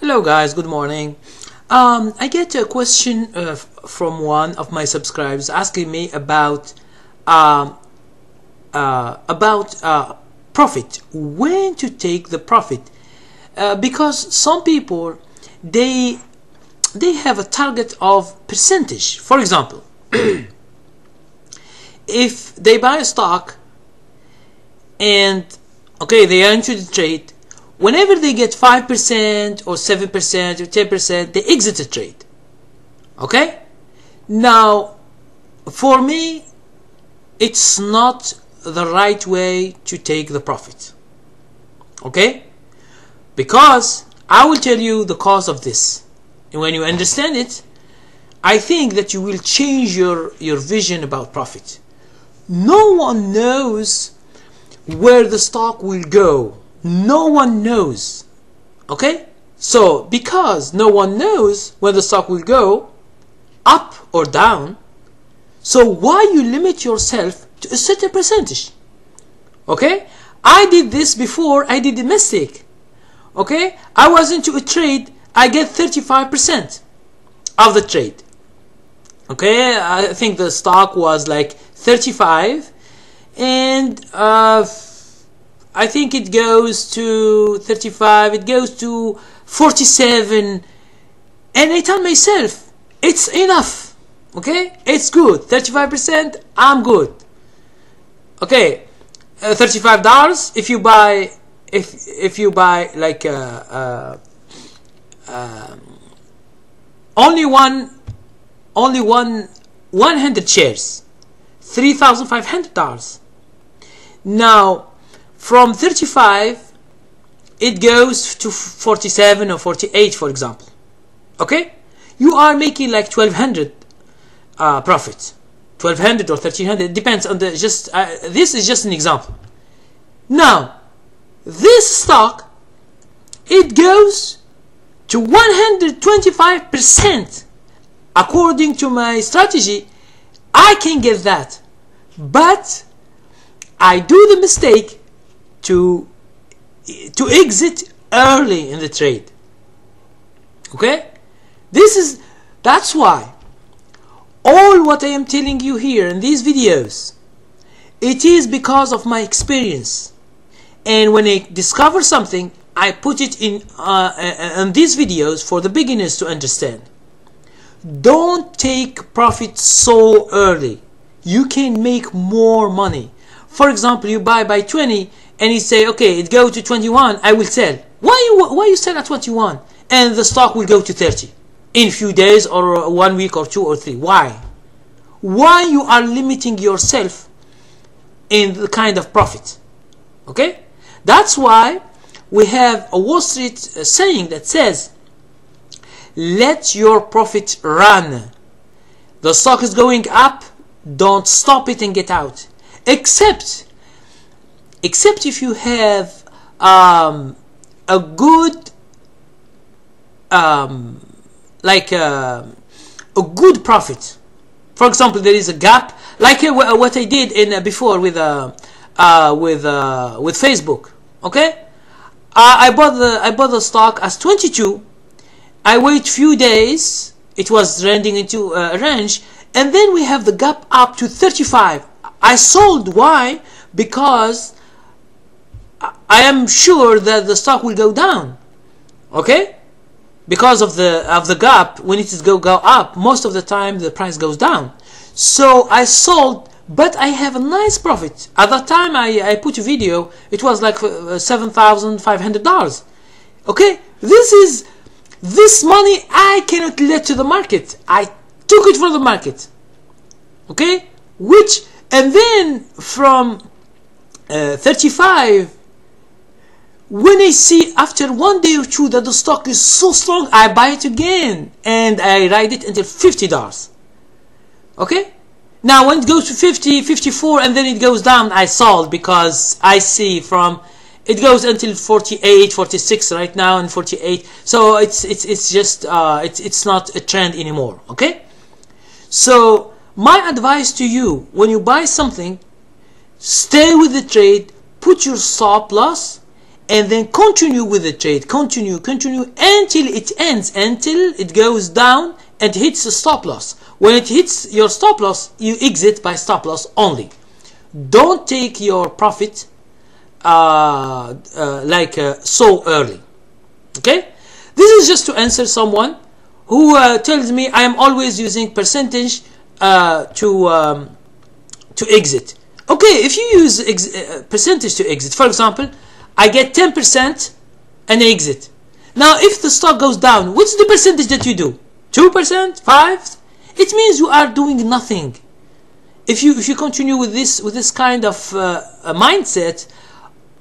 Hello guys, good morning. I get a question from one of my subscribers asking me about profit, when to take the profit, because some people they have a target of percentage. For example, if they buy a stock and okay, they are into the trade, whenever they get 5% or 7% or 10%, they exit the trade. Okay? Now, for me, it's not the right way to take the profit. Okay? Because I will tell you the cause of this. And when you understand it, I think that you will change your vision about profit. No one knows where the stock will go. No one knows. Okay? So because no one knows where the stock will go, up or down, so why you limit yourself to a certain percentage? Okay? I did this before. I did a mistake. Okay? I was into a trade. I get 35% of the trade. Okay? I think the stock was like 35, and I think it goes to 35, it goes to 47, and I tell myself, it's enough. Okay? It's good. 35%, I'm good. Okay, $35 if you buy, if you buy like only 100 shares, $3,500. Now from 35 it goes to 47 or 48, for example. Okay, you are making like 1200 profit, 1200 or 1300, it depends on the this is just an example. Now this stock, it goes to 125%. According to my strategy, I can get that, but I do the mistake to exit early in the trade. Okay, that's why all what I am telling you here in these videos, it is because of my experience, and when I discover something, I put it in these videos for the beginners to understand. Don't take profit so early. You can make more money. For example, you buy by 20 and you say, okay, it go to 21, I will sell. Why you sell at 21 and the stock will go to 30 in a few days or 1 week or 2 or 3? Why you are limiting yourself in the kind of profit? Okay, that's why we have a Wall Street saying that says, let your profit run. The stock is going up, don't stop it and get out, except if you have a good a good profit. For example, there is a gap, like what I did in before with Facebook. Okay, I bought the stock as 22. I wait few days, it was trending into a range, and then we have the gap up to 35. I sold. Why? Because I am sure that the stock will go down. Okay, because of the gap. When it is go up, most of the time the price goes down. So I sold, but I have a nice profit. At that time I put a video, it was like $7,500. Okay, this money I cannot let to the market. I took it from the market. Okay, and then from 35, when I see after 1 day or 2 that the stock is so strong, I buy it again and I ride it until $50. Okay, now when it goes to 50, 54 and then it goes down, I sold, because I see from it goes until 48, 46 right now, and 48. So it's just it's not a trend anymore. Okay, so my advice to you, when you buy something, stay with the trade, put your stop loss, and then continue with the trade, continue until it ends, until it goes down and hits the stop loss. When it hits your stop loss, you exit by stop loss only. Don't take your profit so early. Okay, this is just to answer someone who tells me I am always using percentage to exit. Okay, if you use percentage to exit, for example, I get 10% and exit. Now, if the stock goes down, what's the percentage that you do? 2%, 5%? It means you are doing nothing. If you continue with this kind of mindset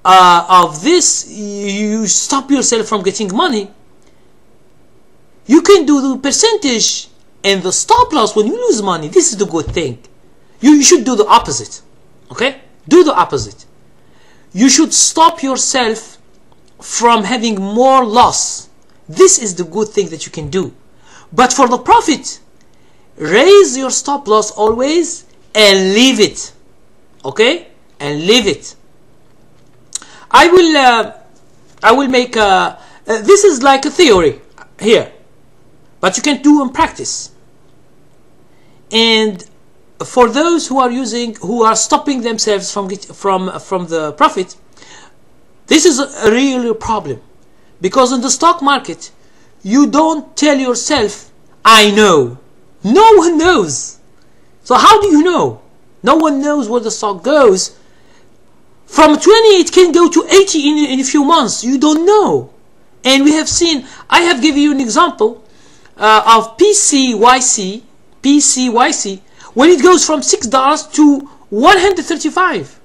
of this, you stop yourself from getting money. You can do the percentage and the stop loss when you lose money. This is the good thing. You should do the opposite. Okay? Do the opposite. You should stop yourself from having more loss. This is the good thing that you can do. But for the profit, raise your stop loss always and leave it. Okay? And leave it. I will make this is like a theory here, but you can do in practice. And for those who are stopping themselves from the profit, this is a real problem, because in the stock market you don't tell yourself I know. No one knows. So how do you know? No one knows where the stock goes. From 20 it can go to 80 in a few months. You don't know. And we have seen, I have given you an example of PCYC, when it goes from $6 to 135.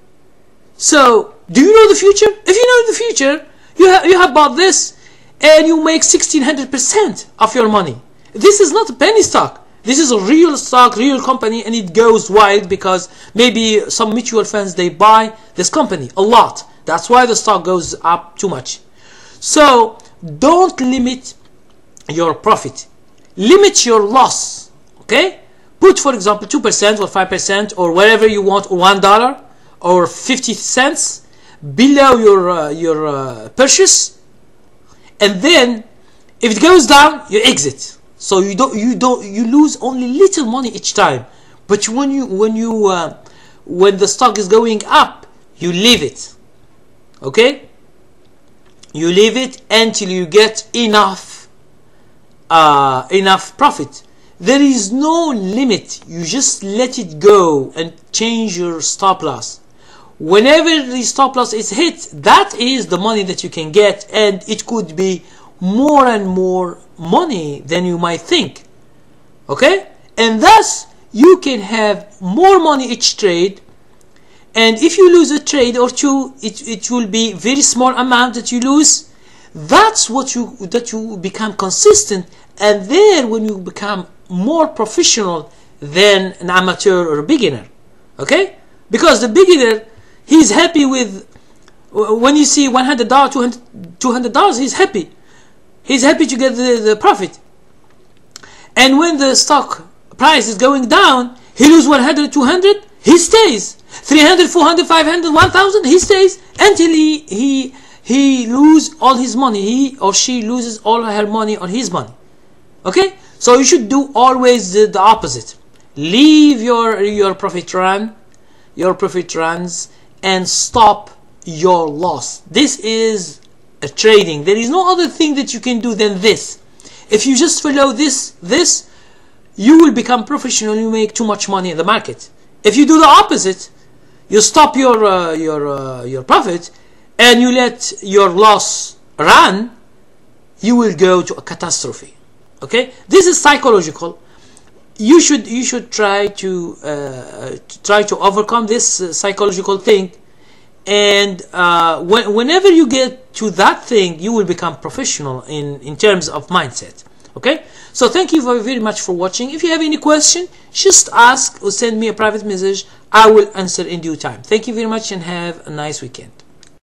So, do you know the future? If you know the future, you have bought this and you make 1600% of your money. This is not a penny stock. This is a real stock, real company, and it goes wild because maybe some mutual funds, they buy this company a lot. That's why the stock goes up too much. So, don't limit your profit. Limit your loss. Okay? Put, for example, 2% or 5% or whatever you want, or $1 or 50 cents below your purchase, and then if it goes down, you exit. So you lose only little money each time. But when the stock is going up, you leave it. Okay? You leave it until you get enough profit. There is no limit. You just let it go and change your stop loss. Whenever the stop loss is hit, that is the money that you can get, and it could be more and more money than you might think. Okay? And thus you can have more money each trade, and if you lose a trade or two, it will be very small amount that you lose. That's what you become consistent, and then when you become more professional than an amateur or a beginner. Okay? Because the beginner, he's happy with, when you see $100, $200, he's happy. He's happy to get the profit. And when the stock price is going down, he loses 100, 200, he stays. 300, 400, 500, 1000, he stays until he loses all his money. He or she loses all her money or his money. Okay? So you should do always the opposite. Leave your profit run, your profit runs, and stop your loss. This is a trading. There is no other thing that you can do than this. If you just follow this, you will become professional. You make too much money in the market. If you do the opposite, you stop your profit and you let your loss run, you will go to a catastrophe. Okay, this is psychological. You should try to overcome this psychological thing, and whenever you get to that thing, you will become professional in terms of mindset. Okay, so thank you very much for watching. If you have any question, just ask or send me a private message. I will answer in due time. Thank you very much and have a nice weekend.